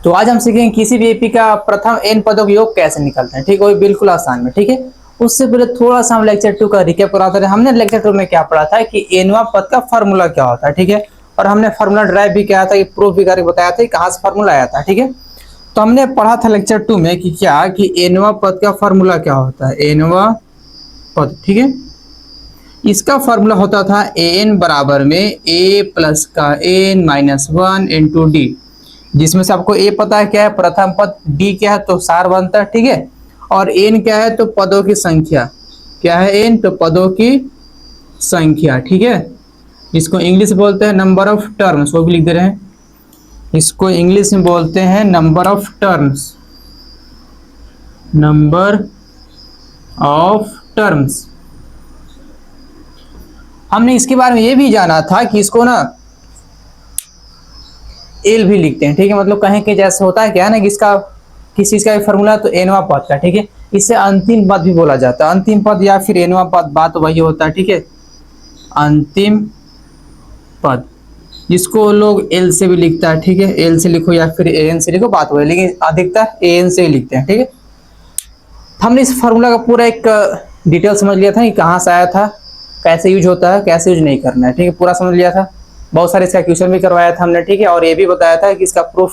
तो आज हम सीखेंगे किसी भी एपी का प्रथम n पदों का योग कैसे निकलता है। ठीक है, वो बिल्कुल आसान में। ठीक है, उससे पहले थोड़ा सा हम लेक्चर 2 का रिकैप कराते हैं। हमने लेक्चर 2 में क्या पढ़ा था कि nवां पद का फार्मूला क्या होता है। ठीक है, और हमने फार्मूला ड्राइव भी किया था, कि प्रूफ भी करके बताया था कहाँ से फार्मूला आया था। ठीक है, तो हमने पढ़ा था लेक्चर 2 में कि क्या कि nवां पद का फार्मूला क्या होता है। nवां पद, ठीक है, इसका फार्मूला होता था an बराबर में a प्लस का n माइनस 1 इंटू डी, जिसमें से आपको a पता है क्या है, प्रथम पद, d क्या है तो सार बनता है। ठीक है, और n क्या है तो पदों की संख्या, क्या है n तो पदों की संख्या। ठीक है, इसको इंग्लिश बोलते हैं नंबर ऑफ टर्म्स, वो भी लिख दे रहे हैं। इसको इंग्लिश में बोलते हैं number of terms, number of terms. हमने इसके बारे में ये भी जाना था कि इसको ना एल भी लिखते हैं। ठीक है, मतलब कहें कि जैसे होता है क्या है ना कि इसका किस चीज का फॉर्मूला तो एनवा पद का। ठीक है, इसे अंतिम पद भी बोला जाता है, अंतिम पद या फिर एनवा पद, बात वही होता है। ठीक है, अंतिम पद, जिसको लोग एल से भी लिखता है। ठीक है, एल से लिखो या फिर एन से लिखो, बात वही, लेकिन अधिकतर एन से ही लिखते हैं। ठीक है, हमने इस फार्मूला का पूरा एक डिटेल समझ लिया था कि कहाँ से आया था, कैसे यूज होता है, कैसे यूज नहीं करना है। ठीक है, पूरा समझ लिया था, बहुत सारे इसका क्वेश्चन भी करवाया था हमने। ठीक है, और ये भी बताया था कि इसका प्रूफ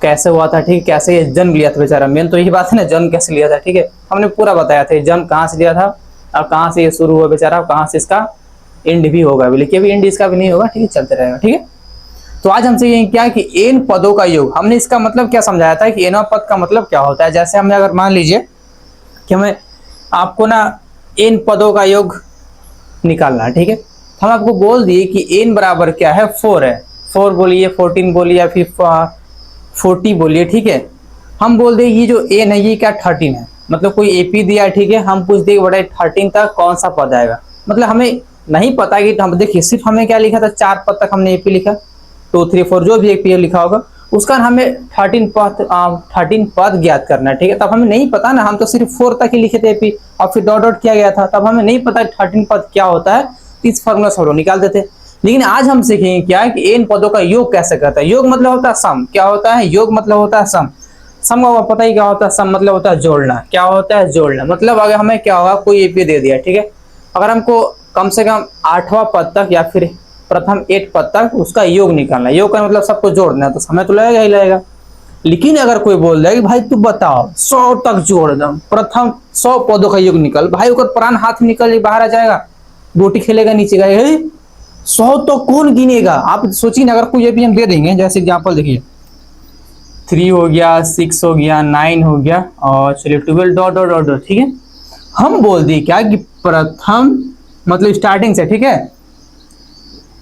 कैसे हुआ था। ठीक है, कैसे ये जन्म लिया था बेचारा, मेन तो यही बात है ना, जन्म कैसे लिया था। ठीक है, हमने पूरा बताया था जन्म कहाँ से लिया था और कहाँ से ये शुरू हुआ बेचारा, कहाँ से इसका एंड भी होगा, लेकिन अभी एंड इसका भी नहीं होगा। ठीक है, चलते रहेगा। ठीक है, तो आज हमसे ये क्या कि एन पदों का योग, हमने इसका मतलब क्या समझाया था कि एनवा पद का मतलब क्या होता है। जैसे हमने अगर मान लीजिए कि हमें आपको ना एन पदों का योग निकालना है। ठीक है, हम आपको बोल दिए कि n बराबर क्या है, 4 है। 4 बोलिए, 14 बोलिए या फिर 40 बोलिए। ठीक है, हम बोल दें ये जो n है ये क्या 13 है, मतलब कोई एपी दिया है। ठीक है, हम पूछ दें बड़ा 13 तक कौन सा पद आएगा, मतलब हमें नहीं पता कि हम देखिए सिर्फ हमें क्या लिखा था, 4 पद तक हमने एपी लिखा, 2 3 4 जो भी एपी लिखा होगा उसका हमें 13 पद ज्ञात करना है। ठीक है, तब हमें नहीं पता ना, हम तो सिर्फ 4 तक ही लिखे थे एपी और फिर डॉट डॉट किया गया था, तब हमें नहीं पता 13 पद क्या होता है, इस फार्मूला से हम लोग निकाल देते। लेकिन आज हम सीखेंगे क्या है कि एन पदों का योग कैसे करता है। योग मतलब होता है सम, क्या होता है योग मतलब होता है सम। सम का पता ही क्या होता है, सम मतलब होता है जोड़ना। क्या होता है जोड़ना, मतलब अगर हमें क्या होगा, कोई एपी दे दिया। ठीक है, अगर हमको कम से कम 8वां पद तक या फिर प्रथम 8 पद तक उसका योग निकालना है, योग का मतलब सबको जोड़ना है, तो समय तो लगेगा ही लगेगा। लेकिन अगर कोई बोल दे कि भाई तू बताओ 100 तक जोड़ दम, प्रथम 100 पदों का योग निकल, भाई ऊपर प्राण हाथ निकल बाहर आ जाएगा, गोटी खेलेगा नीचे का, 100 तो कौन गिनेगा। आप सोचिए ना, अगर कोई एपी हम दे देंगे, जैसे एग्जांपल देखिए 3 हो गया, 6 हो गया, 9 हो गया और चलिए 12 डॉट डॉट डॉट डॉट। ठीक है, हम बोल दिए क्या कि प्रथम मतलब स्टार्टिंग से। ठीक है,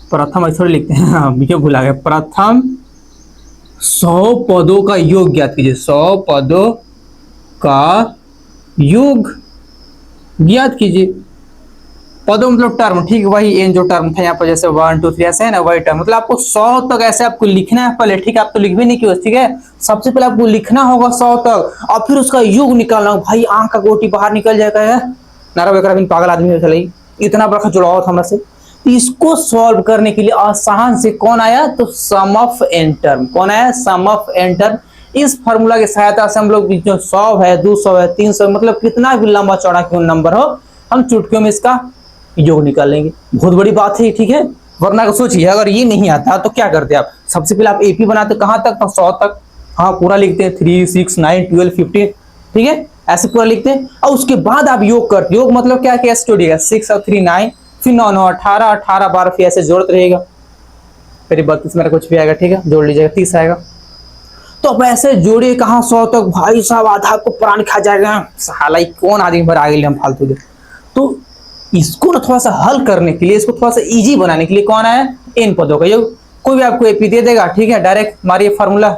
प्रथम थोड़ी लिखते हैं, हम क्यों भुला गए, प्रथम 100 पदों का योग ज्ञात कीजिए, 100 पदों का योग ज्ञात कीजिए। पदों मतलब टर्म, ठीक है, वही एन जो टर्म था यहाँ पर, जैसे 1 2 3 ऐसे है ना, वही टर्म, मतलब आपको 100 तक ऐसे आपको लिखना है पहले। ठीक है, आप तो लिख भी नहीं किए। ठीक है, सबसे पहले आपको लिखना होगा 100 तक और फिर उसका योग निकालना। भाई आंख का गोटी बाहर निकल जाएगा है नारा बेकार, पागल आदमी चलाई, इतना बड़ा जुड़ाव था हमसे। तो इसको सॉल्व करने के लिए आसान से कौन आया, तो सम ऑफ एन टर्म। कौन आया, सम ऑफ एन टर्म। इस फार्मूला की सहायता से हम लोग जो 100 है, 200 है, 300, मतलब कितना भी लंबा चौड़ा क्यों नंबर हो, हम चुटकियों में इसका योग निकाल लेंगे। बहुत बड़ी बात है। ठीक है, वरना सोचिए अगर ये नहीं आता तो क्या करते आप, सबसे पहले आप एपी बनाते कहां तक, तो 100 तक। हाँ, पूरा लिखते हैं 3 6 9 12 15। ठीक है, ऐसे पूरा लिखते हैं और उसके बाद आप योग करते। योग मतलब क्या, कैसे जोड़िएगा, 6 और 3 9, फिर 9 9 18 18 12, फिर ऐसे जोड़ते रहेगा, फिर 32 मेरा कुछ भी आएगा। ठीक है, जोड़ लीजिएगा 30 आएगा। तो अब ऐसे जोड़िए कहाँ 100 तक, भाई साहब आधा आपको प्राण खा जाएगा, साला कौन आदमी पर आ गए हम फालतू दे। तो इसको ना थोड़ा सा हल करने के लिए, इसको थोड़ा सा इजी बनाने के लिए कौन आया, एन पदों का योग। कोई भी आपको एपी दे देगा। ठीक है, डायरेक्ट मारिए फार्मूला,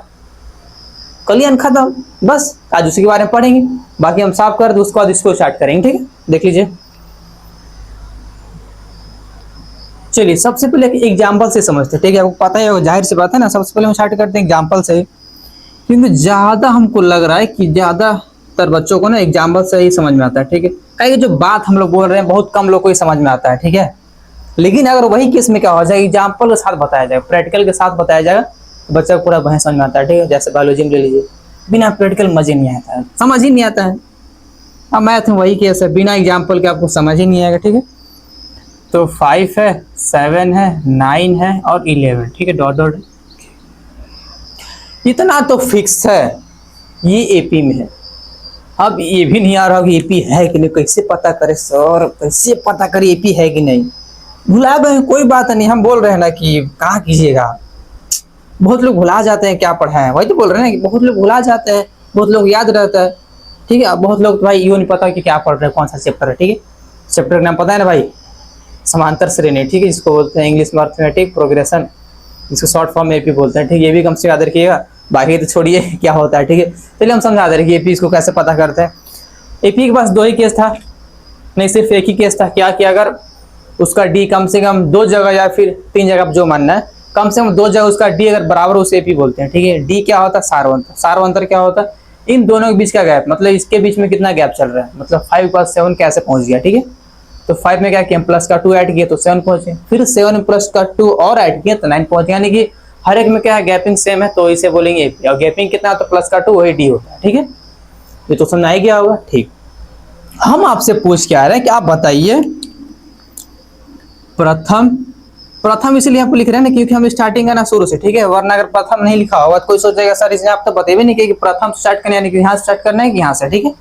कलियन खत्म, बस आज उसी के बारे में पढ़ेंगे, बाकी हम साफ कर दे, उसके बाद इसको स्टार्ट करेंगे। ठीक है, देख लीजिए। चलिए सबसे पहले एग्जाम्पल से समझते हैं। ठीक है, आपको पता है, जाहिर सी बात है ना, सबसे पहले हम स्टार्ट करते हैं एग्जाम्पल से, क्योंकि ज्यादा हमको लग रहा है कि ज्यादातर बच्चों को ना एग्जाम्पल से ही समझ में आता है। ठीक है, कई जो बात हम लोग बोल रहे हैं बहुत कम लोग को ही समझ में आता है। ठीक है, लेकिन अगर वही केस में क्या हो जाए, एग्जाम्पल के साथ बताया जाए, प्रैक्टिकल के साथ बताया जाएगा, बच्चा को पूरा बहस समझ में आता है, ठीक है। जैसे बायोलॉजी में ले लीजिए, बिना प्रैक्टिकल मजे नहीं आता है, समझ ही नहीं आता है। अब मैथ में वही केस है, बिना एग्जाम्पल के आपको समझ ही नहीं आएगा, ठीक है। तो 5 है, 7 है, 9 है और 11, ठीक है, डॉट डॉट। इतना तो फिक्स है, ये एपी में है। अब ये भी नहीं आ रहा कि एपी है कि नहीं, कैसे पता करे सर, कैसे पता करे एपी है कि नहीं। भुला गए, कोई बात नहीं, हम बोल रहे हैं ना कि कहाँ कीजिएगा। बहुत लोग भुला जाते हैं क्या पढ़ा है, वही तो बोल रहे हैं कि बहुत लोग भुला जाते हैं, बहुत लोग याद रहता है, ठीक है। बहुत लोग तो भाई यूँ नहीं पता कि क्या पढ़ रहे हैं, कौन सा चैप्टर है, ठीक है। चैप्टर का नाम पता है ना भाई, समांतर श्रेणी, ठीक है, जिसको बोलते हैं इंग्लिश में अर्थमेटिक प्रोग्रेशन, इसको शॉर्ट फॉर्म में एपी बोलते हैं, ठीक है। ये भी कम से याद रखिएगा, बाकी तो छोड़िए क्या होता है, ठीक है। चलिए हम समझा दे रहे हैं कि एपी इसको कैसे पता करते हैं। एपी के पास 2 ही केस था, नहीं सिर्फ एक ही केस था। क्या कि अगर उसका डी कम से कम 2 जगह या फिर 3 जगह जो मानना है, कम से कम 2 जगह उसका डी अगर बराबर, उसे एपी बोलते हैं, ठीक है। डी क्या होता है, सार्वंतर। सार्वंतर क्या होता है, इन दोनों के बीच का गैप, मतलब इसके बीच में कितना गैप चल रहा है, मतलब 5 + 7 कैसे पहुंच गया, ठीक है। तो 5 में क्या किया, प्लस का 2 ऐड किया तो 7 पहुंचे, फिर 7 में प्लस का 2 और ऐड किया तो 9 पहुंचे, यानी कि हर एक में क्या है, गैपिंग सेम है, तो इसे बोलेंगे एपी। और गैपिंग कितना, तो प्लस का 2 वही डी होता है, ठीक है। ये तो समझ आ गया होगा, ठीक। हम आपसे पूछ के आ रहे हैं कि आप बताइए प्रथम इसलिए आपको लिख रहे हैं ना क्योंकि हम स्टार्टिंग है ना शुरू से, ठीक है। वरना अगर प्रथम नहीं लिखा होगा तो कोई सोचेगा सर इसने आप तो बताइए नहीं कि प्रथम स्टार्ट करना है, यानी कि यहाँ स्टार्ट करना है कि यहाँ से, ठीक है।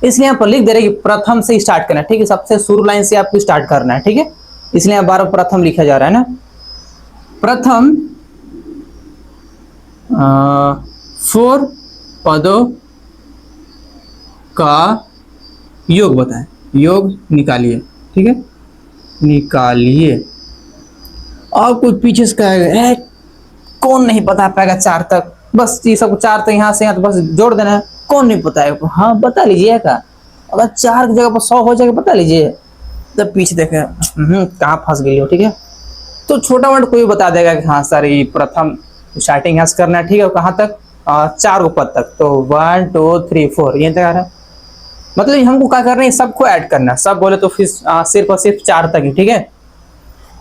इसलिए यहाँ पर लिख दे रहे कि प्रथम से स्टार्ट करना है, ठीक है। सबसे शुरू लाइन से आपको स्टार्ट करना है, ठीक है। इसलिए यहाँ 12 प्रथम लिखा जा रहा है ना। प्रथम 4 पदों का योग बताएं, योग निकालिए, ठीक है, निकालिए। और कोई पीछे से कहेगा कौन नहीं बता पाएगा 4 तक, बस ये सब 4 तक यहाँ से यहाँ तो बस जोड़ देना है, कौन नहीं बताएगा। हाँ बता लीजिए का, अगर 4 की जगह पर 100 हो जाएगा बता लीजिए। जब पीछे देखे कहाँ फंस गई हो, ठीक है। तो छोटा मोटा कोई बता देगा कि हाँ सर ये प्रथम स्टार्टिंग यहाँ से करना है, ठीक है। कहाँ तक, 4 पद तक, तो 1 2 3 4 ये तक आ रहा है। मतलब हमको क्या करना है, सबको ऐड करना है। सब बोले तो फिर सिर्फ और सिर्फ 4 तक ही, ठीक है।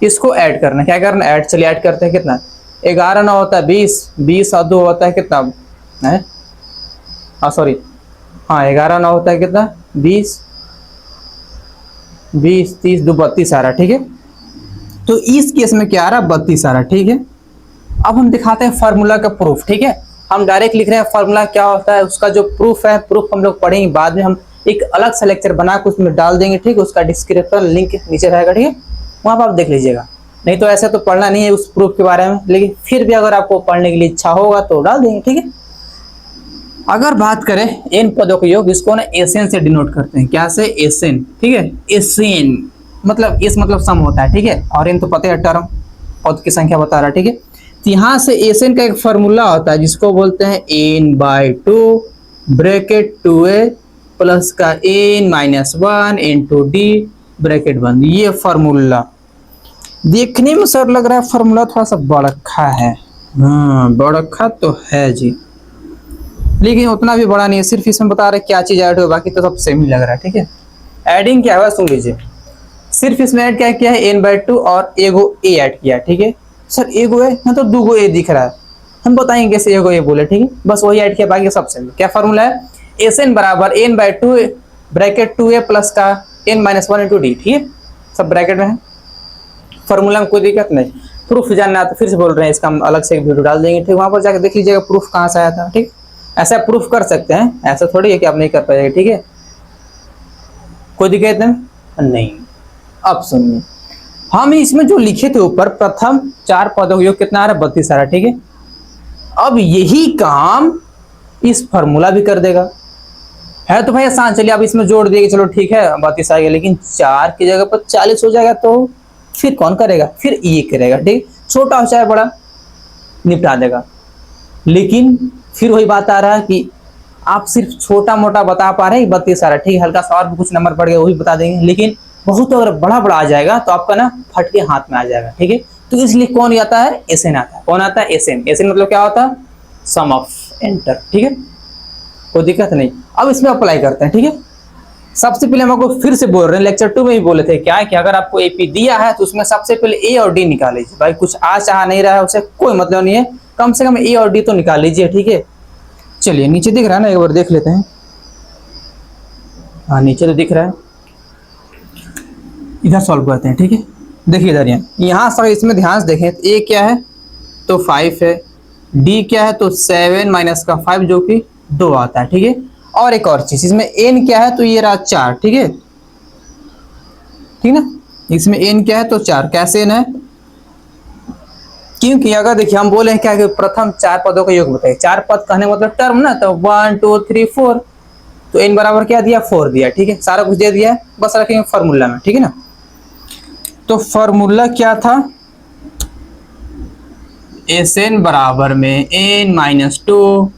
इसको ऐड करना, क्या करना, ऐड। चलिए ऐड करते हैं, कितना, 11 9 होता है 20, 20 और 2 होता है कितना है, सॉरी, हाँ 11 9 होता है कितना, 20, 20 30 2 32 आ रहा, ठीक है। तो इस केस में क्या आ रहा, 32 आ रहा, ठीक है। अब हम दिखाते हैं फार्मूला का प्रूफ, ठीक है। हम डायरेक्ट लिख रहे हैं फार्मूला क्या होता है, उसका जो प्रूफ है, प्रूफ हम लोग पढ़ेंगे बाद में। हम एक अलग सा लेक्चर बना के उसमें डाल देंगे, ठीक है। उसका डिस्क्रिप्शन लिंक नीचे रहेगा, ठीक है, वहाँ पर आप देख लीजिएगा। नहीं तो ऐसे तो पढ़ना नहीं है उस प्रूफ के बारे में, लेकिन फिर भी अगर आपको पढ़ने के लिए इच्छा होगा तो डाल देंगे, ठीक है। अगर बात करें n पदों का योग, इसको ना एसएन से डिनोट करते हैं, क्या से, एसएन, ठीक है। एसएन मतलब एस मतलब सम होता है, ठीक है। और n तो पता है टर्म, पद की संख्या बता रहा है, ठीक है। तो यहाँ से एसएन का एक फॉर्मूला होता है जिसको बोलते हैं n/2 ब्रैकेट 2a प्लस का n-1 इंटू डी ब्रैकेट बंद। ये फॉर्मूला देखने में सर लग रहा है फॉर्मूला थोड़ा सा बड़खा है, हाँ बड़खा तो है जी, लेकिन उतना भी बड़ा नहीं है। सिर्फ इसमें बता रहे क्या चीज ऐड हो, बाकी तो सब सेम ही लग रहा है, ठीक है। एडिंग क्या हुआ सुन लीजिए, सिर्फ इसमें ऐड क्या किया है, n/2 और एगो a ऐड किया, ठीक है। सर एगो है ना तो 2 a दिख रहा है, हम बताएंगे कैसे एगो a बोले, ठीक है। बस वही ऐड किया, बाकी सब सेम। क्या फॉर्मूला है, एसएन बराबर n/2 ब्रैकेट 2a प्लस का n-1 इंटू डी, ठीक है, सब ब्रैकेट में है। फॉर्मूला में कोई दिक्कत नहीं। प्रूफ जानना है तो फिर से बोल रहे हैं, इसका हम अलग से एक वीडियो डाल देंगे, ठीक। वहां पर जाकर देख लीजिएगा प्रूफ कहाँ से आया था, ठीक। ऐसा प्रूफ कर सकते हैं, ऐसा थोड़ी है कि आप नहीं कर पाएंगे, ठीक है। कोई दिक्कत नहीं। अब सुनिए, हम इसमें जो लिखे थे ऊपर, प्रथम 4 पदों का योग कितना आ रहा है, 32 आ रहा है, ठीक है। अब यही काम इस फॉर्मूला भी कर देगा, है तो भाई आसान। चलिए अब इसमें जोड़ दिए, चलो ठीक है 32 आ गया, लेकिन 4 की जगह पर 40 हो जाएगा तो फिर कौन करेगा, फिर ये करेगा, ठीक। छोटा हो चाहे बड़ा निपटा देगा। लेकिन फिर वही बात आ रहा है कि आप सिर्फ छोटा मोटा बता पा रहे हैं 32 आ रहा है, ठीक है। हल्का सा और भी कुछ नंबर बढ़ गया वही बता देंगे, लेकिन बहुत अगर बड़ा बड़ा आ जाएगा तो आपका ना फट के हाथ में आ जाएगा, ठीक है। तो इसलिए कौन आता है, एसएन आता है। कौन आता है, एसएन। एसएन मतलब क्या होता है, सम ऑफ एंटर, ठीक है, कोई दिक्कत नहीं। अब इसमें अप्लाई करते हैं, ठीक है। सबसे पहले हम आपको फिर से बोल रहे हैं, लेक्चर 2 में ही बोले थे क्या है कि अगर आपको एपी दिया है तो उसमें सबसे पहले ए और डी निकाल लीजिए। भाई कुछ आ चाह नहीं रहा है उसे कोई मतलब नहीं है, कम से कम ए और डी तो निकाल लीजिए, ठीक है। चलिए नीचे दिख रहा है ना, एक बार देख लेते हैं। हाँ नीचे तो दिख रहा है, इधर सॉल्व करते हैं, ठीक है। देखिए इधर यहाँ सर इसमें ध्यान से देखें, ए क्या है तो 5 है, डी क्या है तो 7 माइनस का 5 जो कि 2 आता है, ठीक है। और एक और चीज, इसमें एन क्या है तो ये रहा 4, ठीक है, ठीक ना। इसमें एन क्या है तो 4, कैसे एन है, क्योंकि अगर देखिए हम बोले क्या कि प्रथम 4 पदों का योग बताइए, 4 पद कहने मतलब टर्म ना, तो 1 2 3 4, तो एन बराबर क्या दिया 4 दिया, ठीक है। सारा कुछ दे दिया है, बस रखेंगे फॉर्मूला में, ठीक है ना। तो फॉर्मूला क्या था, एस एन बराबर में n minus 2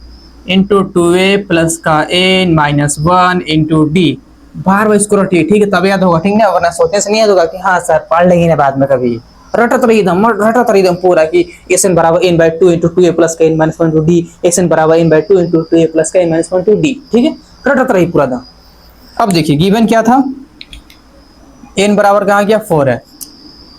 into 2a plus का एन माइनस 1 इंटू डी। बार बार इसको रटिए, ठीक है, तब याद होगा, ठीक ना, वरना सोचने से नहीं याद होगा कि हाँ सर पढ़ लेंगे ना बाद में कभी। रटत रही एकदम पूरा कि एस एन बराबर N by 2 into 2a plus का N minus 1 into D, S N बराबर N by 2 into 2a plus का एन माइनस 1 इंटू डी, ठीक है, रटत रही पूरा दम। अब देखिए गिवन क्या था, एन बराबर कहाँ गया 4 है,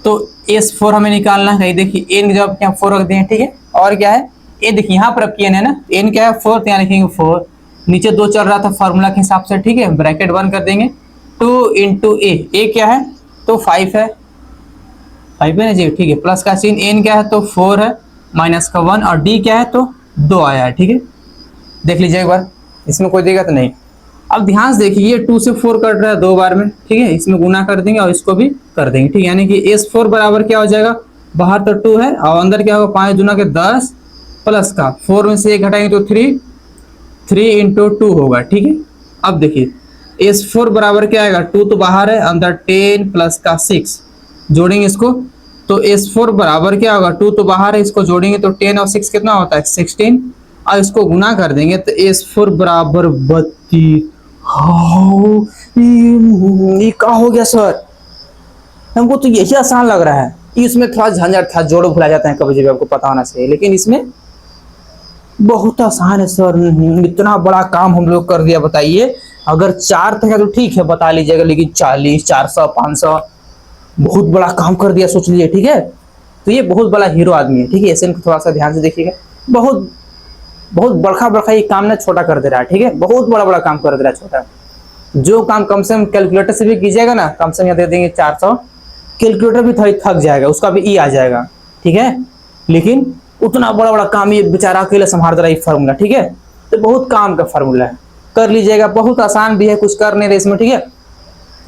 तो S4 हमें निकालना है। देखिए एन जब क्या 4 रख दें, ठीक है। और क्या है ए, देखिए यहाँ पर अब एन है ना, एन क्या है 4, तो यहाँ लिखेंगे 4, नीचे 2 चल रहा था फार्मूला के हिसाब से, ठीक है, ब्रैकेट 1 कर देंगे, 2 इंटू ए क्या है तो 5 है, 5 है ना जी, ठीक है, प्लस का सीन एन क्या है तो 4 है, माइनस का 1, और डी क्या है तो 2 आया है, ठीक है। देख लीजिए एक बार, इसमें कोई दिक्कत नहीं। अब ध्यान से देखिए ये 2 से 4 कट रहा है 2 बार में, ठीक है, इसमें गुना कर देंगे और इसको भी कर देंगे, ठीक है। यानी कि S4 बराबर क्या हो जाएगा, बाहर तो 2 है और अंदर क्या होगा 5 दूना के 10 प्लस का 4 में से 1 घटाएंगे तो 3 इंटू 2 होगा, ठीक है। अब देखिए S4 बराबर क्या आएगा, 2 तो बाहर है, अंदर 10 प्लस का 6 जोड़ेंगे इसको, तो S4 बराबर क्या होगा, 2 तो बाहर है, इसको जोड़ेंगे तो 10 और 6 कितना होता है 16, और इसको गुना कर देंगे तो S4 बराबर 32। ये क्या हो गया सर, हमको तो यही आसान लग रहा है, इसमें थोड़ा झंझट था, जोड़ भुला जाता है कभी जब, आपको पता होना चाहिए, लेकिन इसमें बहुत आसान है सर। इतना बड़ा काम हम लोग कर दिया, बताइए। अगर 4 तक तो ठीक है बता लीजिएगा, लेकिन 40 400 500 बहुत बड़ा काम कर दिया, सोच लीजिए, ठीक है। तो ये बहुत बड़ा हीरो आदमी है, ठीक है, ऐसे थोड़ा सा ध्यान से देखिएगा, बहुत बड़का ये काम ना छोटा कर दे रहा है, ठीक है, बहुत बड़ा काम कर दे रहा है छोटा। जो काम कम से कम कैलकुलेटर से भी कीजिएगा ना, कम से कम यहाँ दे देंगे 400, कैलकुलेटर भी थोड़ी थक जाएगा, उसका भी ई आ जाएगा, ठीक है। लेकिन उतना बड़ा काम ये बेचारा अकेले संभाल रहा है फार्मूला, ठीक है। तो बहुत काम का फार्मूला है, कर लीजिएगा, बहुत आसान भी है, कुछ कर नहीं रहे इसमें, ठीक है।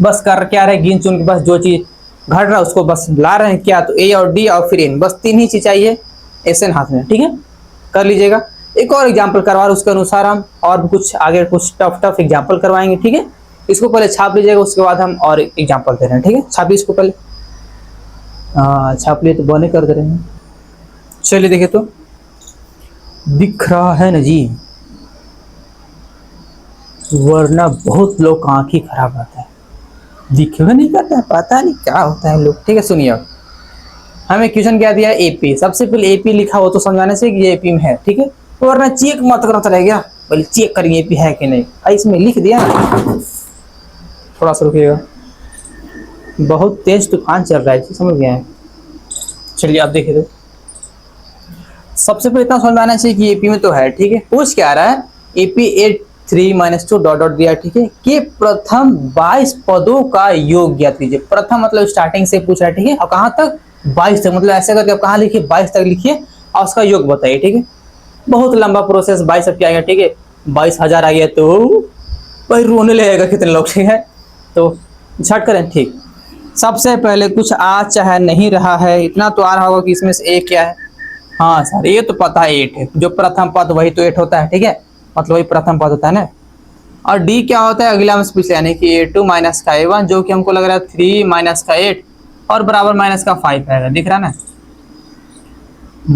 बस कर क्या रहे, गिन चुन के बस जो चीज घट रहा है उसको बस ला रहे हैं, क्या तो ए और डी और फिर एन, बस 3 ही चीज चाहिए एस एन हाथ में, ठीक है, कर लीजिएगा। एक और एग्जाम्पल करवा रहे उसके अनुसार हम और भी कुछ आगे कुछ टफ एग्जाम्पल करवाएंगे, ठीक है। इसको पहले छाप लीजिएगा, उसके बाद हम और एग्जाम्पल दे रहे हैं, ठीक है। छापिए इसको पहले, छाप लिए तो बने कर दे रहे हैं। चलिए देखिए, तो दिख रहा है ना जी, वरना बहुत लोग का आँख ही खराब रहता है, दिखेगा नहीं करता है, पता नहीं क्या होता है लोग, ठीक है। सुनिए, अब हमें क्वेश्चन क्या दिया, एपी, सबसे पहले एपी लिखा हो तो समझाने से कि ये एपी में है, ठीक है, वरना चेक मत करता रह गया, पहले चेक करिए एपी है कि नहीं। इसमें लिख दिया ना, थोड़ा सा रुकिएगा, बहुत तेज तूफान चल रहा है, समझ गए हैं। चलिए आप देखिए, तो सबसे पहले इतना समझ में आना चाहिए कि एपी में तो है, ठीक है। पूछ क्या आ रहा है, एपी 8 3 - 2 डॉट डॉट दिया, ठीक है, कि प्रथम 22 पदों का योग ज्ञात कीजिए। प्रथम मतलब स्टार्टिंग से पूछ रहा है, ठीक है, और कहाँ तक 22 तक, मतलब ऐसे करके आप कहाँ लिखिए 22 तक लिखिए और उसका योग बताइए, ठीक है। बहुत लंबा प्रोसेस, 22 अब क्या आएगा, ठीक है, 22,000 आ गया तो भाई रोने लगेगा कितने लोग, ठीक है। तो झट करें, ठीक। सबसे पहले कुछ आ चाहे नहीं रहा है, इतना तो आ रहा होगा कि इसमें से एक क्या है, हाँ सर ये तो पता है 8 है, जो प्रथम पद वही तो 8 होता है, ठीक है, मतलब वही प्रथम पद होता है ना। और डी क्या होता है, अगला में पिछले, यानी कि A2 माइनस का A1, जो कि हमको लग रहा है 3 माइनस का 8 और बराबर माइनस का 5 आएगा, दिख रहा है ना,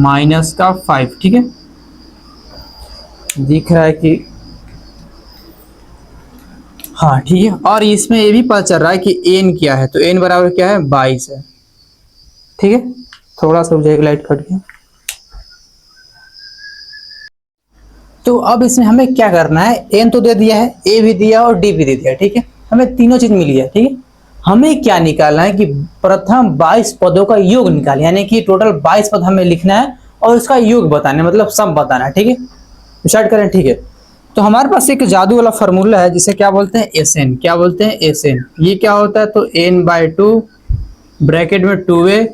माइनस का 5, ठीक है, दिख रहा है कि हाँ ठीक है। और इसमें ये भी पता चल रहा है कि एन क्या है, तो एन बराबर क्या है 22 है, ठीक है। थोड़ा सा मुझे एक लाइट कट गया। तो अब इसमें हमें क्या करना है, एन तो दे दिया है, ए भी दिया और डी भी दे दिया, ठीक है, हमें तीनों चीज मिली है, ठीक है। हमें क्या निकालना है कि प्रथम 22 पदों का योग निकालें, यानी कि टोटल 22 पद हमें लिखना है और उसका योग बताना है, मतलब सम बताना है, ठीक है। स्टार्ट करें, ठीक है। तो हमारे पास एक जादू वाला फॉर्मूला है जिसे क्या बोलते हैं, एस एन। क्या बोलते हैं, एस एन। ये क्या होता है, तो n/2 ब्रैकेट में 2a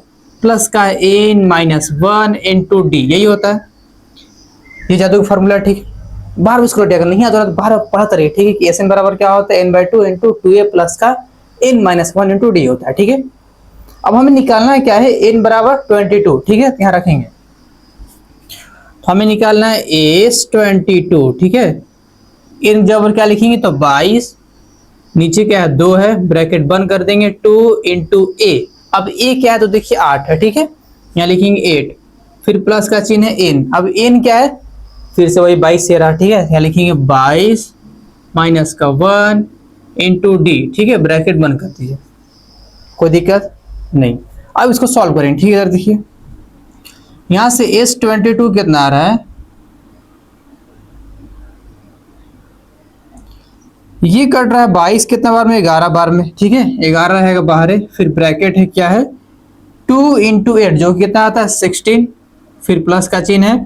प्लस का n-1 इंटू डी, यही होता है ये जादू का फॉर्मूला, ठीक है। बार इसको रटिया नहीं आता तो बार पढ़ते रहिए, ठीक है, कि एस एन बराबर क्या होता है, n/2 इंटू 2a प्लस का n-1 इंटू डी होता है, ठीक है। अब हमें निकालना है क्या है, n बराबर 22, ठीक है, यहाँ रखेंगे। तो हमें निकालना है S22, ठीक है। इन जब क्या लिखेंगे तो 22, नीचे क्या है 2 है, ब्रैकेट बंद कर देंगे, 2 इंटू ए। अब ए क्या है तो देखिए 8 है, ठीक है, यहाँ लिखेंगे 8, फिर प्लस का चिन्ह है n। अब n क्या है, फिर से वही 22 से रहा, ठीक है, यहाँ लिखेंगे 22 माइनस का 1 इंटू डी, ठीक है, ब्रैकेट बंद कर दीजिए, कोई दिक्कत नहीं। अब इसको सॉल्व करेंगे, ठीक है। इधर देखिए यहां से S22 कितना आ रहा है, ये कट रहा है 22 कितना बार में, 11 बार में, ठीक है, 11 है बाहर है, फिर ब्रैकेट है क्या है 2 इंटू 8 जो कितना आता है 16, फिर प्लस का चिन्ह है।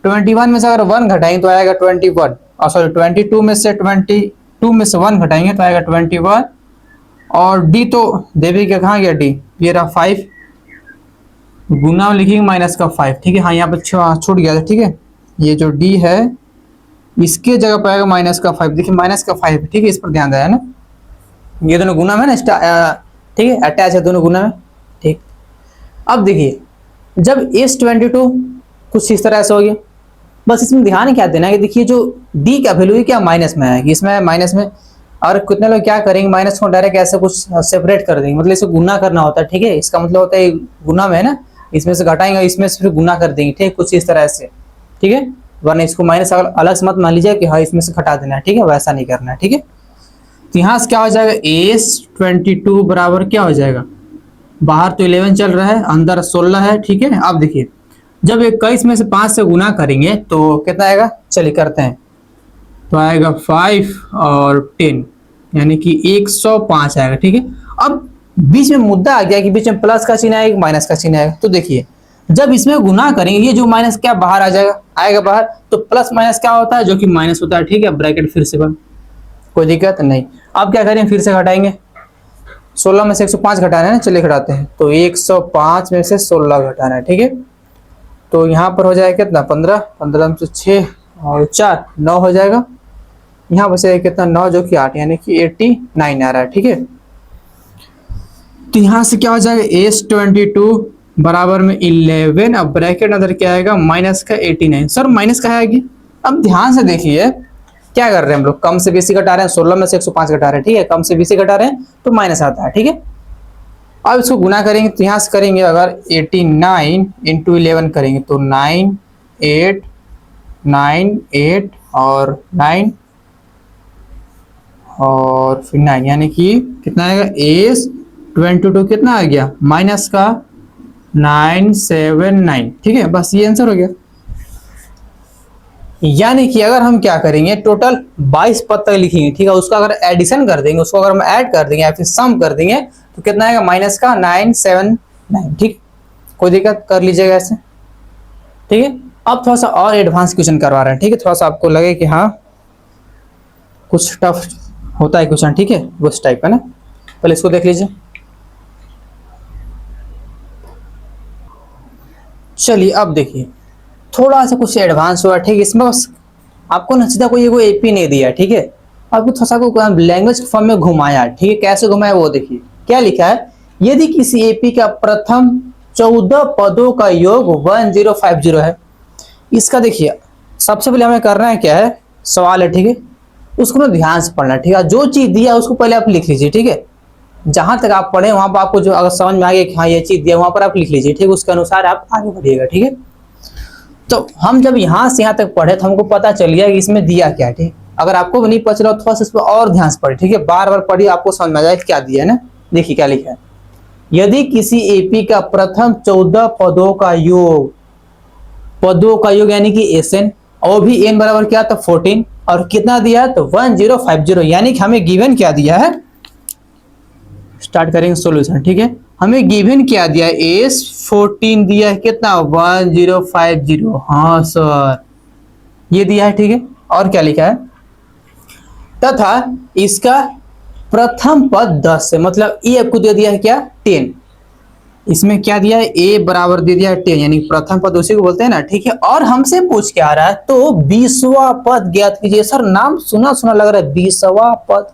21 में से अगर 1 घटाएंगे तो आएगा 21, और सॉरी 22 में से 1 घटाएंगे तो आएगा 21, और डी तो देवी क्या कहाँ गया डी, ये रहा 5, गुना में लिखेंगे माइनस का 5, ठीक है, हाँ यहाँ पर छूट गया था, ठीक है। ये जो डी है इसके जगह पर आएगा माइनस का 5, देखिए माइनस का 5, ठीक है, इस पर ध्यान देना है ना, ये दोनों गुना में ना, ठीक है, अटैच है दोनों गुना में, ठीक। अब देखिए जब S22 कुछ इस तरह से हो गया, बस इसमें ध्यान क्या देना है कि देखिए जो डी का वैल्यू है क्या माइनस में है, इसमें माइनस में, और कितने लोग क्या करेंगे माइनस को डायरेक्ट ऐसे कुछ सेपरेट कर देंगे, मतलब इसे गुना करना होता है, ठीक है, इसका मतलब होता है गुना में है ना, इसमें से घटाएंगे इसमें से फिर गुना कर देंगे, ठीक, कुछ इस तरह से, ठीक है, वरना इसको माइनस अलग से मत मान लीजिए कि हाँ इसमें से घटा देना है, ठीक है, वैसा नहीं करना है, ठीक है। तो यहाँ से क्या हो जाएगा, S22 बराबर क्या हो जाएगा, बाहर तो 11 चल रहा है, अंदर 16 है, ठीक है। अब देखिए जब 21 में से 5 से गुना करेंगे तो कितना आएगा, चलिए करते हैं, तो आएगा 5 और 10 यानी कि 105 आएगा, ठीक है। अब बीच में मुद्दा आ गया कि बीच में प्लस का चिन्ह आएगा माइनस का चिन्ह आएगा, तो देखिए जब इसमें गुना करेंगे ये जो माइनस क्या बाहर आ जाएगा, आएगा बाहर, तो प्लस माइनस क्या होता है, जो कि माइनस होता है, ठीक है, ब्रैकेट फिर से बंद, कोई दिक्कत नहीं। अब क्या करें, फिर से घटाएंगे, 16 में से 105 घटाना है ना, चलिए घटाते हैं, तो 105 में से 16 घटाना है, ठीक है। तो यहाँ पर हो जाएगा कितना 15, 15 में से 6 और 4 9 हो जाएगा, यहाँ बचे कितना 9 जो कि 8 यानी कि 89 आ रहा है, ठीक है। तो यहाँ से क्या हो जाएगा S22 बराबर में 11, अब ब्रैकेट अंदर क्या आएगा माइनस का 89, सर माइनस का आएगी। अब ध्यान से देखिए क्या कर रहे हैं हम लोग, कम से बेसी घटा रहे हैं, 16 में से 105 घटा रहे हैं, ठीक है, कम से बेसी घटा रहे हैं तो माइनस आता है, ठीक है। अब इसको गुना करेंगे तो यहाँ से करेंगे अगर 89 इंटू 11 करेंगे तो 9 8 9 8 और 9 और फिर 9 यानी कि कितना आएगा, S22 कितना आ गया माइनस का 979, ठीक है, बस ये आंसर हो गया। यानी कि अगर हम क्या करेंगे टोटल 22 पद तक लिखेंगे, ठीक है, उसका अगर एडिशन कर देंगे, उसको अगर हम ऐड कर देंगे या फिर सम कर देंगे तो कितना आएगा माइनस का 979, ठीक, कोई दिक्कत कर लीजिएगा ऐसे, ठीक है। अब थोड़ा सा और एडवांस क्वेश्चन करवा रहे हैं, ठीक है, थोड़ा सा आपको लगे कि हाँ कुछ टफ होता है क्वेश्चन, ठीक है, उस टाइप का ना, पहले इसको देख लीजिए। चलिए अब देखिए थोड़ा सा कुछ एडवांस हुआ, ठीक है, इसमें बस आपको ना सीधा कोई एपी नहीं दिया, ठीक है, आपको थोड़ा सा को लैंग्वेज फॉर्म में घुमाया, ठीक है, कैसे घुमाया वो देखिए, क्या लिखा है, यदि किसी एपी का प्रथम 14 पदों का योग 1050 है, इसका देखिए सबसे पहले हमें करना है क्या है, सवाल है, ठीक है, उसको ना ध्यान से पढ़ना, ठीक है, जो चीज दिया उसको पहले आप लिख लीजिए, ठीक है, जहां तक आप पढ़े वहां पर आपको जो अगर समझ में आ गया कि हाँ ये चीज दिया वहां पर आप लिख लीजिए, ठीक है, उसके अनुसार आप आगे बढ़िएगा, ठीक है। तो हम जब यहाँ से यहाँ तक पढ़े तो हमको पता चल गया कि इसमें दिया क्या, ठीक, अगर आपको भी नहीं पता चला थोड़ा सा इस पर और ध्यान से पढ़े, ठीक है, बार बार पढ़िए, आपको समझ में आ जाए क्या दिया है ना। देखिए क्या लिखा है, यदि किसी एपी का प्रथम 14 पदों का योग यानी कि एसएन, और भी एन बराबर क्या था 14, और कितना दिया है तो 1050, यानी कि हमें गिवन क्या दिया है, स्टार्ट करेंगे सॉल्यूशन, ठीक है। हमें गिवन क्या दिया है, S14 दिया है कितना 1050। हाँ सर ये दिया है, ठीक है। और क्या लिखा है, तथा इसका प्रथम पद 10 है, मतलब ए आपको दे दिया है क्या 10। इसमें क्या दिया है, ए बराबर दे दिया है 10, यानी प्रथम पद उसी को बोलते हैं ना, ठीक है। और हमसे पूछ के आ रहा है तो 20वां पद ज्ञात कीजिए। सर नाम सुना सुना लग रहा है, 20वां पद,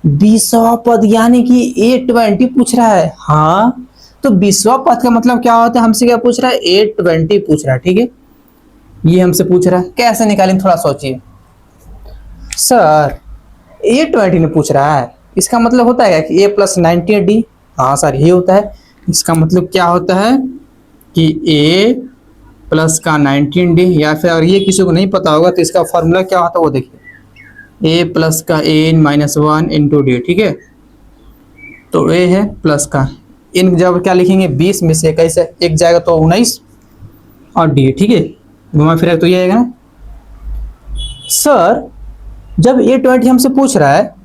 20वां पद यानी कि A20 पूछ रहा है। हाँ तो 20वां पद का मतलब क्या होता है, हमसे क्या पूछ रहा है, A20 पूछ रहा है, ठीक है। ये हमसे पूछ रहा है, कैसे निकालें थोड़ा सोचिए। सर A20 ने पूछ रहा है, इसका मतलब होता है कि A प्लस 90D। हाँ सर ये होता है। इसका मतलब क्या होता है कि A प्लस का 19D, या फिर अगर ये किसी को नहीं पता होगा तो इसका फॉर्मूला क्या होता है वो देखिए, A प्लस का AN-1 इंटू डी, ठीक है। तो A है प्लस का इन, जब क्या लिखेंगे 20 में से 21 एक जाएगा तो 19 और डी, ठीक है, घुमा फिरा तो ये आएगा ना। सर जब A20 हमसे पूछ रहा है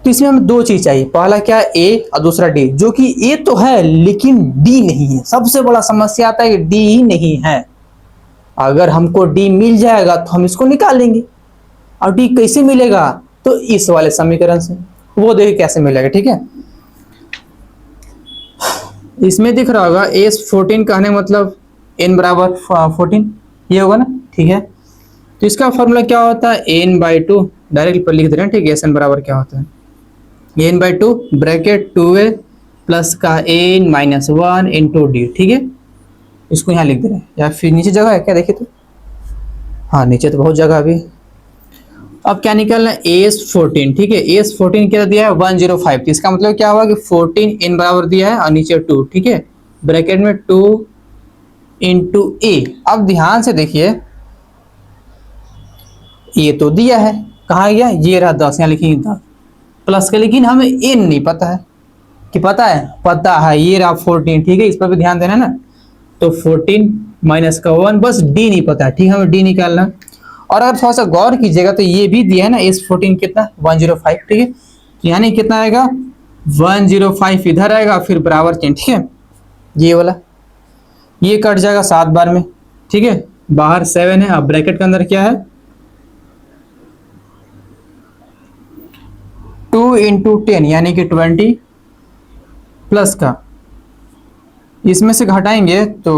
तो इसमें हमें दो चीज चाहिए, पहला क्या है A और दूसरा D, जो कि A तो है लेकिन D नहीं है। सबसे बड़ा समस्या आता है कि D ही नहीं है। अगर हमको D मिल जाएगा तो हम इसको निकाल लेंगे, और D कैसे मिलेगा, तो इस वाले समीकरण से, वो देखिए कैसे मिलेगा, ठीक है। इसमें दिख रहा होगा S14 कहने मतलब n बराबर 14, ये होगा ना, ठीक है। तो इसका फॉर्मूला क्या होता है, n/2, डायरेक्ट पर लिख दे रहे हैं, ठीक है। n बराबर क्या होता है, n/2 ब्रैकेट 2a प्लस का n-1 इंटू डी, ठीक है। इसको यहाँ लिख दे रहे हैं, या फिर नीचे जगह है क्या, देखिए तो, हाँ नीचे तो बहुत जगह अभी। अब क्या निकालना है, S14, ठीक है। S14 क्या दिया है 105, तो इसका मतलब क्या हुआ कि 14 n बराबर दिया है और नीचे 2, ठीक है, ब्रैकेट में 2 इंटू a। अब ध्यान से देखिए, ये तो दिया है, कहाँ गया, ये रहा 10, यहाँ लिखेंगे 10 प्लस का, लेकिन हमें n नहीं पता है कि पता है, पता है ये रहा 14, ठीक है, इस पर भी ध्यान देना ना। तो 14 माइनस का 1, बस d नहीं पता है, ठीक है, हमें d निकालना। और अगर थोड़ा सा गौर कीजिएगा तो ये भी दिया है ना S14 कितना 105, ठीक है, यानी कितना आएगा 105 इधर आएगा, फिर बराबर चिन्ह, ठीक है, ये वाला ये कट जाएगा 7 बार में, ठीक है। बाहर 7 है, अब ब्रैकेट के अंदर क्या है 2 इंटू 10 यानी कि 20 प्लस का, इसमें से घटाएंगे तो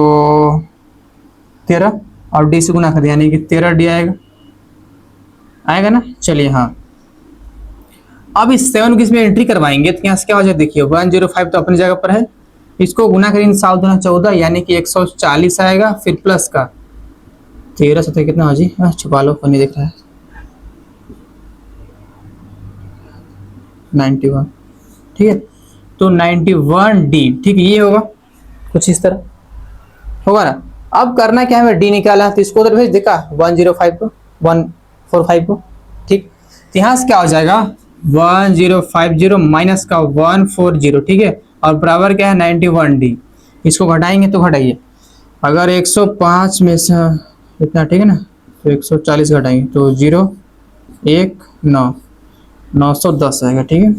13 और डी से गुना कर दिया यानी कि 13D आएगा, आएगा ना। चलिए हाँ, अब इस 7 की इसमें एंट्री करवाएंगे तो यहाँ से क्या हो जाए, देखिए 105 तो अपनी जगह पर है, इसको गुना करेंगे 7 दूना 14 यानी कि 140 आएगा, फिर प्लस का 13 से कितना हो जी, छुपा लो नहीं दिख रहा है, 91, ठीक है। तो 91D, ठीक है, ये होगा कुछ इस तरह होगा ना। अब करना क्या है, डी निकाला तो इसको उधर भेज देखा 105 को 145 को, ठीक। तो यहाँ से क्या हो जाएगा 1050 माइनस का 140, ठीक है, और बराबर क्या है 91D। इसको घटाएंगे तो घटाइए, अगर 105 में से इतना, ठीक है ना, तो 140 घटाएंगे तो 0 1 9 910 आएगा, ठीक है।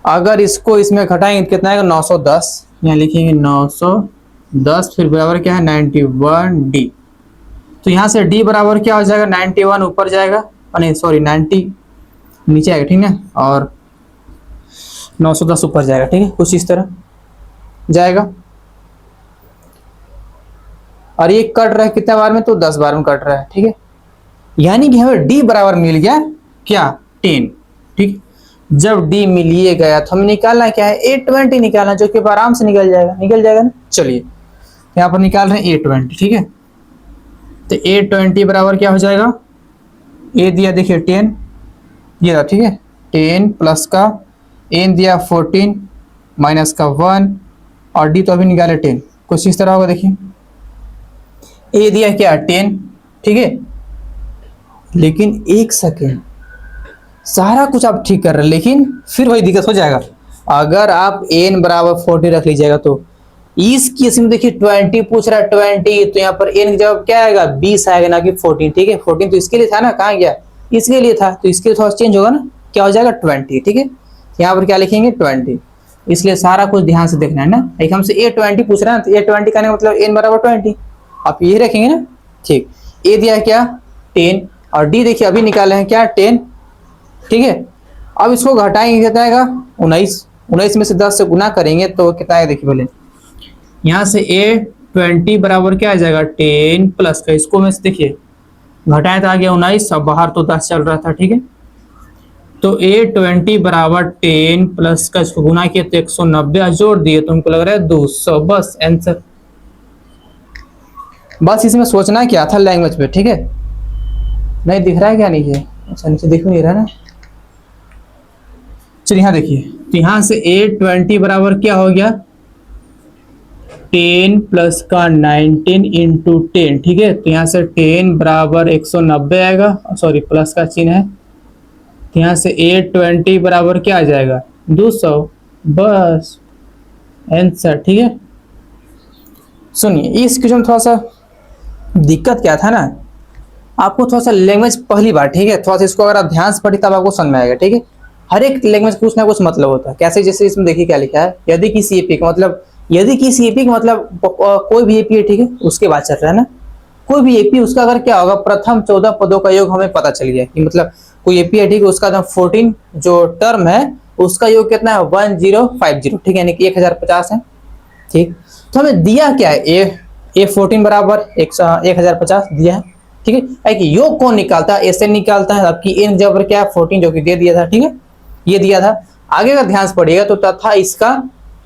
अगर इसको इसमें घटाएंगे तो कितना आएगा 910, यहाँ लिखेंगे 910, फिर बराबर क्या है 91D। तो यहाँ से D बराबर क्या हो जाएगा 91 ऊपर जाएगा, नहीं सॉरी 90 नीचे आएगा, ठीक है, और 910 ऊपर जाएगा, ठीक है, कुछ इस तरह जाएगा। और ये कट रहा है कितने बार में, तो 10 बार में कट रहा है, ठीक है। यानी कि हमें D बराबर मिल गया क्या 10, ठीक। जब D मिलिए गया तो हमें निकालना क्या है A20 निकालना, जो कि आराम से निकल जाएगा ना। चलिए यहाँ पर निकाल रहे हैं A20, ठीक है। तो A20 बराबर क्या हो जाएगा, A दिया देखिए 10, ये रहा, ठीक है, 10 प्लस का n दिया 14 माइनस का 1 और D तो अभी निकाले 10, कुछ इस तरह होगा, देखिए A दिया क्या 10, ठीक है, लेकिन एक सेकेंड, सारा कुछ आप ठीक कर रहे हैं लेकिन फिर वही दिक्कत हो जाएगा। अगर आप n बराबर 40 रख लीजिएगा तो इस केस में देखिए 20 पूछ रहा है 20, तो यहाँ पर n जवाब क्या आएगा 20 आएगा ना कि 14, ठीक है। 14 तो इसके लिए था ना, कहाँ गया, इसके लिए था, तो इसके लिए थोड़ा चेंज होगा ना, क्या हो जाएगा 20, ठीक है। यहाँ पर क्या लिखेंगे 20, इसलिए सारा कुछ ध्यान से देखना है ना। एक हमसे A20 पूछ रहा है तो A20 का मतलब n बराबर 20, आप यही रखेंगे ना। ठीक, ए दिया है क्या 10 और डी देखिए अभी निकाले हैं क्या 10, ठीक है। अब इसको घटाएंगे कितना आएगा 19, 19 में से 10 से गुना करेंगे तो कितना आएगा देखिए बोले, यहाँ से A20 बराबर क्या आ जाएगा 10 प्लस का, इसको में से देखिए घटाए तो आ गया 19, अब बाहर तो 10 चल रहा था, ठीक है। तो A20 बराबर 10 प्लस का इसको गुना किया तो 190 जोड़ दिए तो हमको लग रहा है 200, बस आंसर। बस इसमें सोचना क्या था लैंग्वेज पे, ठीक है। नहीं दिख रहा है क्या नीचे, अच्छा नीचे दिख नहीं रहा ना। चलिए यहाँ देखिए, तो यहाँ से A20 बराबर क्या हो गया 10 प्लस का 19 इंटू 10, ठीक है। तो यहाँ से 10 बराबर 190 आएगा, सॉरी प्लस का चिन्ह है, तो यहाँ से A20 बराबर क्या आ जाएगा 200, बस आंसर, ठीक है। सुनिए इस क्वेश्चन में थोड़ा सा दिक्कत क्या था ना, आपको थोड़ा सा लैंग्वेज पहली बार, ठीक है, थोड़ा सा इसको अगर आप ध्यान से पढ़ी तब आपको समझ में आएगा, ठीक है। हर एक लैंग्वेज कुछ ना कुछ मतलब होता है, कैसे जैसे इसमें देखिए क्या लिखा है, यदि किसी एपी का मतलब, यदि किसी एपी का मतलब कोई भी एपी है, ठीक है, उसके बाद चल रहा है ना, कोई भी एपी उसका अगर क्या होगा प्रथम 14 पदों का योग हमें पता चल गया कि मतलब कोई एपी है, ठीक है, उसका 14 जो टर्म है उसका योग कितना है 1050, ठीक है, यानी कि 1050 है, ठीक। तो हमें दिया क्या है A14 बराबर 1050 दिया है, ठीक है। कि योग कौन निकालता है, ऐसे निकालता है, आपकी n जबर क्या है 14 जो कि दे दिया था, ठीक है, ये दिया था। आगे अगर ध्यान से पढ़िएगा तो तथा इसका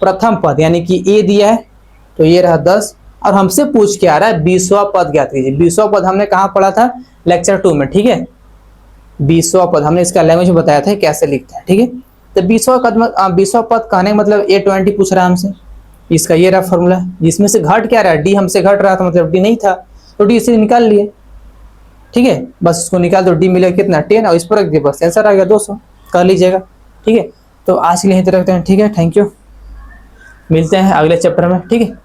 प्रथम पद यानी कि a दिया है तो ये रहा 10, और हमसे पूछ के आ रहा है 20वां पद ज्ञात कीजिए। 20वां पद हमने कहाँ पढ़ा था लेक्चर 2 में, ठीक है। 20वां पद हमने इसका लैंग्वेज बताया था कैसे लिखते हैं, ठीक है। तो 20वां पद कहने मतलब A20 पूछ रहा है हमसे, इसका ये रहा फॉर्मूला, जिसमें से घट क्या रहा है डी हमसे घट रहा था, मतलब डी नहीं था तो डी से निकाल लिए, ठीक है। बस इसको निकाल दो, डी मिलेगा कितना 10 और इस पर रख दिए, बस आंसर आ गया 200, कर लीजिएगा, ठीक है। तो आज के लिए यहीं तक रखते हैं, ठीक है, थैंक यू, मिलते हैं अगले चैप्टर में, ठीक है।